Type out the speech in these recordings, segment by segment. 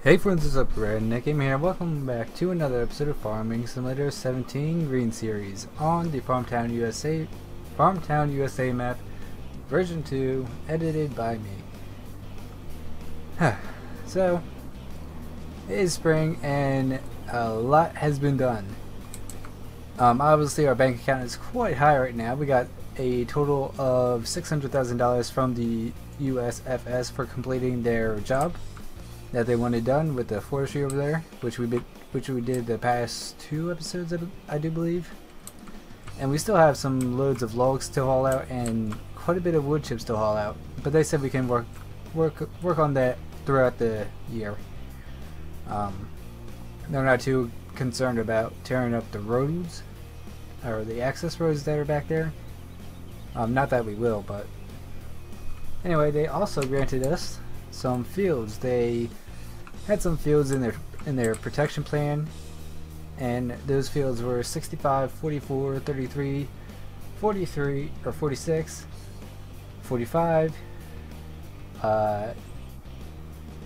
Hey friends, what's up? Redneck here. Welcome back to another episode of Farming Simulator 17 Green Series on the Farmtown USA map, version 2, edited by me. So, it is spring and a lot has been done. Obviously our bank account is quite high right now. We got a total of $600,000 from the USFS for completing their job that they wanted done with the forestry over there, which we did the past 2 episodes, I do believe. And we still have some loads of logs to haul out and quite a bit of wood chips to haul out. But they said we can work on that throughout the year. They're not too concerned about tearing up the roads or the access roads that are back there. Not that we will, but anyway, they also granted us some fields. They had some fields in their protection plan, and those fields were 65, 44, 33, 43 or 46, 45,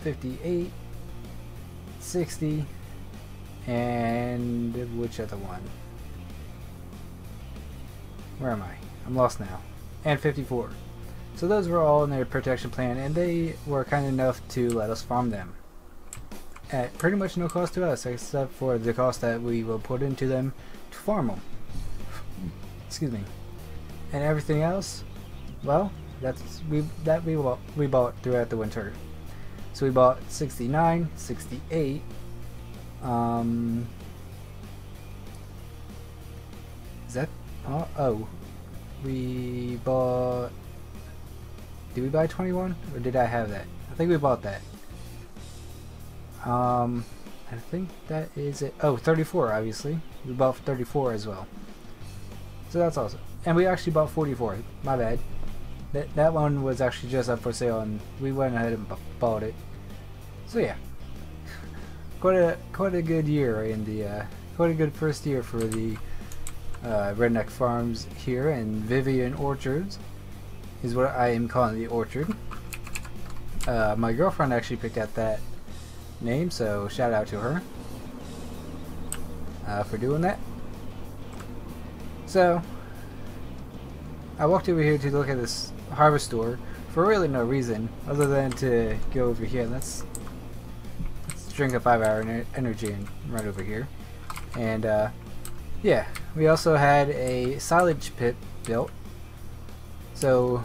58, 60, and which other one? Where am I? I'm lost now. And 54. So those were all in their protection plan, and they were kind enough to let us farm them at pretty much no cost to us, except for the cost that we will put into them to farm them. Excuse me. And everything else, well, we bought throughout the winter. So we bought 69, 68. Is that? Oh, we bought. Did we buy 21, or did I have that? I think we bought that. I think that is it. Oh, 34, obviously. We bought 34 as well. So that's awesome. And we actually bought 44. My bad. That one was actually just up for sale, and we went ahead and bought it. So yeah, quite a good year in the quite a good first year for the Redneck Farms here in Vivian Orchards. Is what I am calling the orchard. My girlfriend actually picked out that name, so shout out to her for doing that. So I walked over here to look at this harvest store for really no reason other than to go over here. Let's drink a 5-hour energy and run over here. And yeah, we also had a silage pit built. So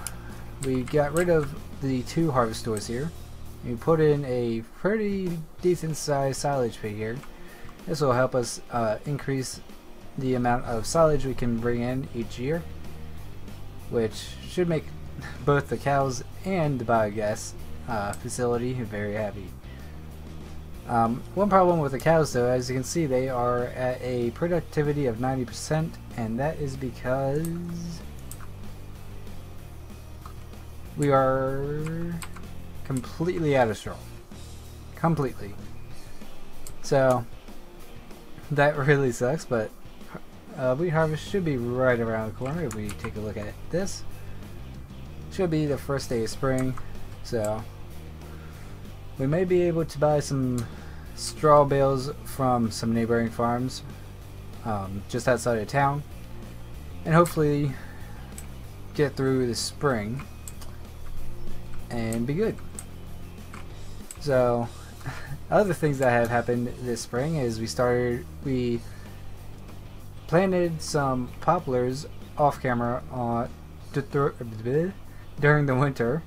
we got rid of the 2 harvest stores here. We put in a pretty decent sized silage pit here. This will help us increase the amount of silage we can bring in each year, which should make both the cows and the biogas facility very happy. One problem with the cows, though, as you can see, they are at a productivity of 90%, and that is because we are completely out of straw. Completely. So that really sucks, but wheat harvest should be right around the corner if we take a look at this. Should be the first day of spring, so we may be able to buy some straw bales from some neighboring farms just outside of town, and hopefully get through the spring and be good. So other things that have happened this spring is we planted some poplars off camera during the winter,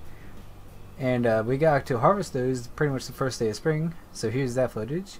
and we got to harvest those pretty much the first day of spring. So here's that footage.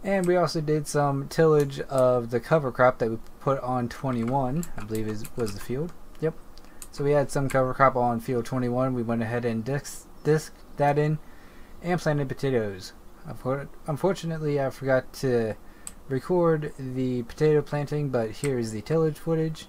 And we also did some tillage of the cover crop that we put on 21, I believe was the field. Yep. So we had some cover crop on field 21. We went ahead and disked that in and planted potatoes. Unfortunately, I forgot to record the potato planting, but here is the tillage footage.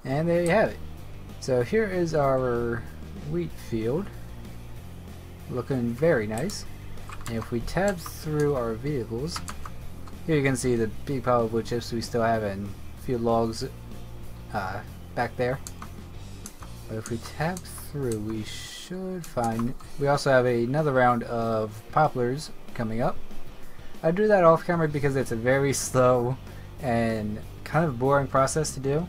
And there you have it. So here is our wheat field, looking very nice. And if we tab through our vehicles, here you can see the big pile of wood chips we still have and field logs back there. But if we tab through, we should find, we also have another round of poplars coming up. I do that off camera because it's a very slow and kind of boring process to do.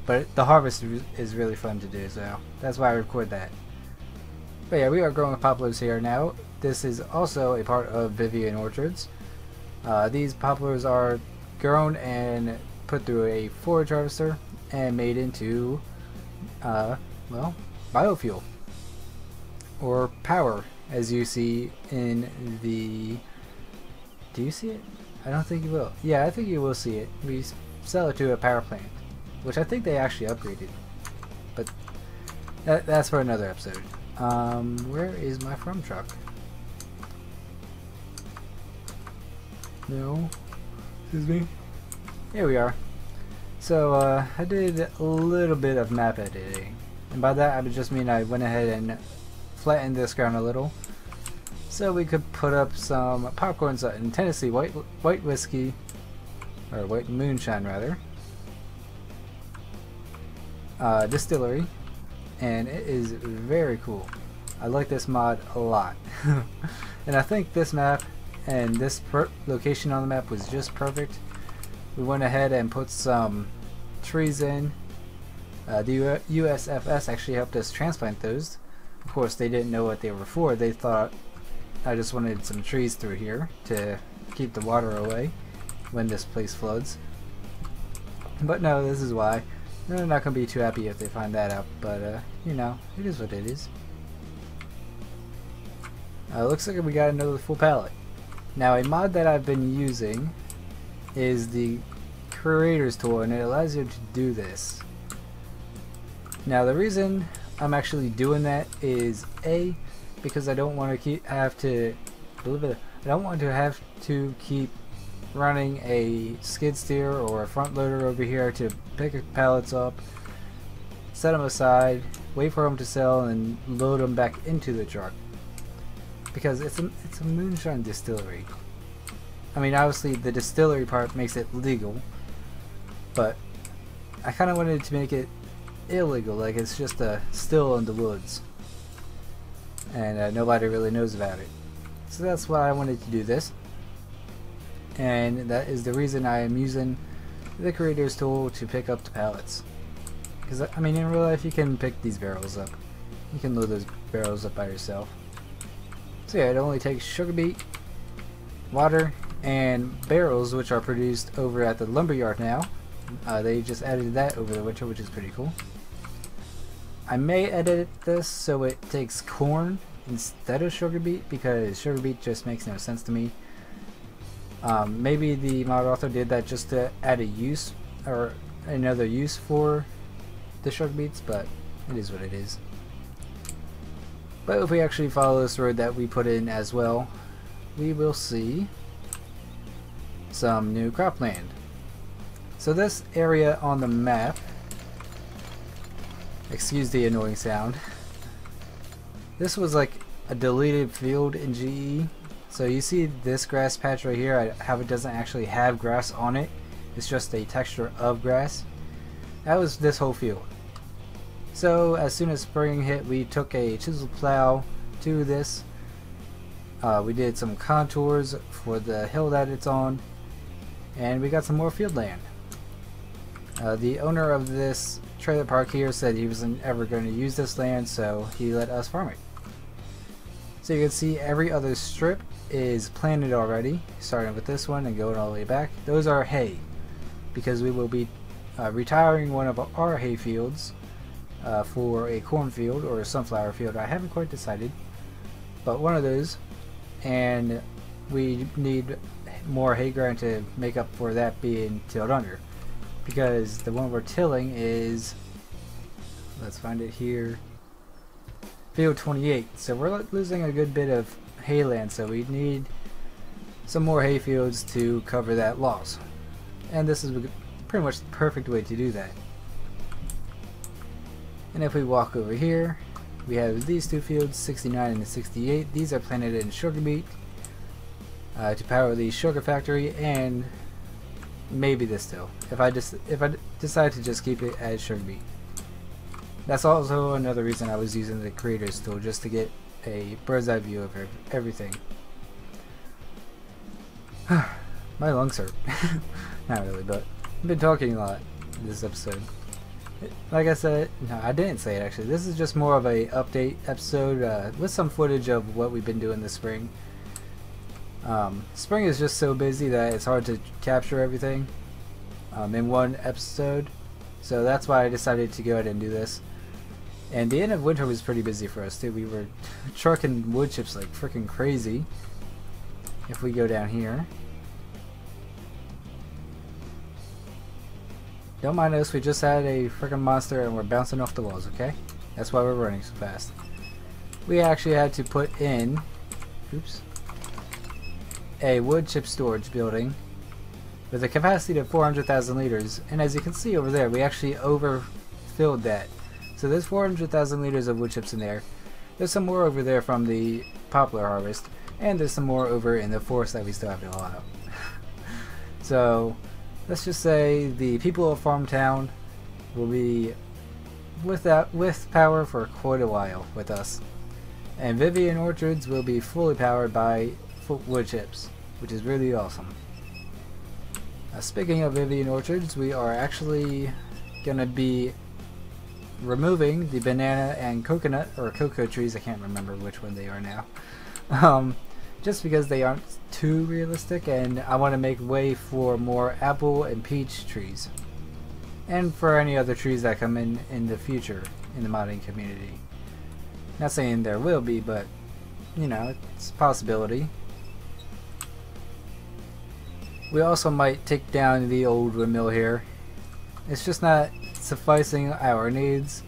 But the harvest is really fun to do, so that's why I record that. But yeah, we are growing poplars here now. This is also a part of Vivian Orchards. These poplars are grown and put through a forage harvester and made into, well, biofuel. Or power, as you see in the... Do you see it? I don't think you will. Yeah, I think you will see it. We sell it to a power plant, which I think they actually upgraded, but that's for another episode. Where is my farm truck? No, excuse me. Here we are. So I did a little bit of map editing, and by that I just mean I went ahead and flattened this ground a little, so we could put up some popcorn in Tennessee white whiskey, or white moonshine rather. Distillery, and it is very cool. I like this mod a lot. And I think this map and this location on the map was just perfect. We went ahead and put some trees in. The USFS actually helped us transplant those. Of course, they didn't know what they were for. They thought I just wanted some trees through here to keep the water away when this place floods. But no, this is why. They're not going to be too happy if they find that out, but you know, it is what it is. Looks like we got another full pallet. Now, a mod that I've been using is the Creators tool, and it allows you to do this. Now, the reason I'm actually doing that is A, because I don't want to have to keep running a skid steer or a front loader over here to pick pallets up, set them aside, wait for them to sell, and load them back into the truck. Because it's a moonshine distillery. I mean, obviously the distillery part makes it legal, but I kind of wanted to make it illegal, like it's just a still in the woods, and nobody really knows about it. So that's why I wanted to do this, and that is the reason I am using the creators tool to pick up the pallets. Because I mean, in real life you can pick these barrels up, you can load those barrels up by yourself. So yeah, it only takes sugar beet, water, and barrels, which are produced over at the lumberyard now. They just added that over the winter, which is pretty cool. I may edit this so it takes corn instead of sugar beet, because sugar beet just makes no sense to me. Maybe the mod author did that just to add a use, or another use for the sugar beets, but it is what it is. But if we actually follow this road that we put in as well, we will see some new cropland. So this area on the map, excuse the annoying sound, this was like a deleted field in GE. So you see this grass patch right here, how it doesn't actually have grass on it, it's just a texture of grass. That was this whole field. So as soon as spring hit, we took a chisel plow to this. We did some contours for the hill that it's on, and we got some more field land. The owner of this trailer park here said he wasn't ever going to use this land, so he let us farm it. So you can see every other strip is planted already, starting with this one and going all the way back. Those are hay, because we will be retiring one of our hay fields for a cornfield or a sunflower field. I haven't quite decided, but one of those, and we need more hay ground to make up for that being tilled under, because the one we're tilling is, let's find it here, field 28. So we're losing a good bit of hay land, so we need some more hay fields to cover that loss, and this is pretty much the perfect way to do that. And if we walk over here, we have these two fields, 69 and 68. These are planted in sugar beet to power the sugar factory, and maybe this too, if I decide to just keep it as sugar beet. That's also another reason I was using the creators tool, just to get a bird's eye view of everything. My lungs hurt. Not really, but I've been talking a lot in this episode. Like I said, no, I didn't say it actually. This is just more of a update episode with some footage of what we've been doing this spring. Spring is just so busy that it's hard to capture everything in one episode, so that's why I decided to go ahead and do this. And the end of winter was pretty busy for us too. We were trucking wood chips like freaking crazy. If we go down here, don't mind us, we just had a freaking monster and we're bouncing off the walls, okay? That's why we're running so fast. We actually had to put in, oops, a wood chip storage building with a capacity of 400,000 liters, and as you can see over there, we actually overfilled that. So there's 400,000 liters of wood chips in there. There's some more over there from the poplar harvest, and there's some more over in the forest that we still have to haul out. So let's just say the people of Farmtown will be with power for quite a while with us, and Vivian Orchards will be fully powered by wood chips, which is really awesome. Speaking of Vivian Orchards, we are actually gonna be removing the banana and coconut or cocoa trees. I can't remember which one they are now. Just because they aren't too realistic, and I want to make way for more apple and peach trees, and for any other trees that come in the future in the modding community. Not saying there will be, but you know, it's a possibility. We also might take down the old windmill here. It's just not sufficing our needs.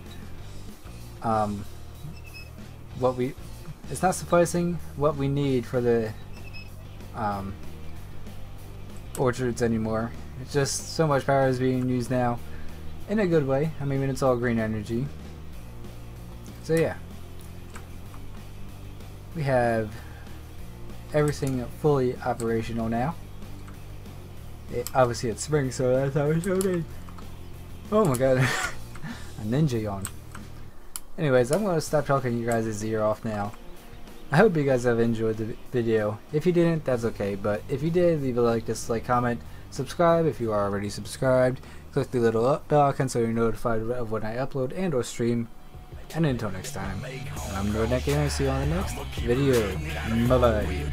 It's not sufficing what we need for the orchards anymore. It's just so much power is being used now, in a good way. I mean, it's all green energy. So yeah, we have everything fully operational now. Obviously it's spring, so that's how it's showing. Oh my god. A ninja yawn. Anyways, I'm gonna stop talking you guys' ear off now. I hope you guys have enjoyed the video. If you didn't, that's okay, but if you did, leave a like, dislike, comment, subscribe if you are already subscribed, click the little bell icon so you're notified of when I upload and or stream. And until next time, I'm Redneck and I'll see you on the next video. Bye bye.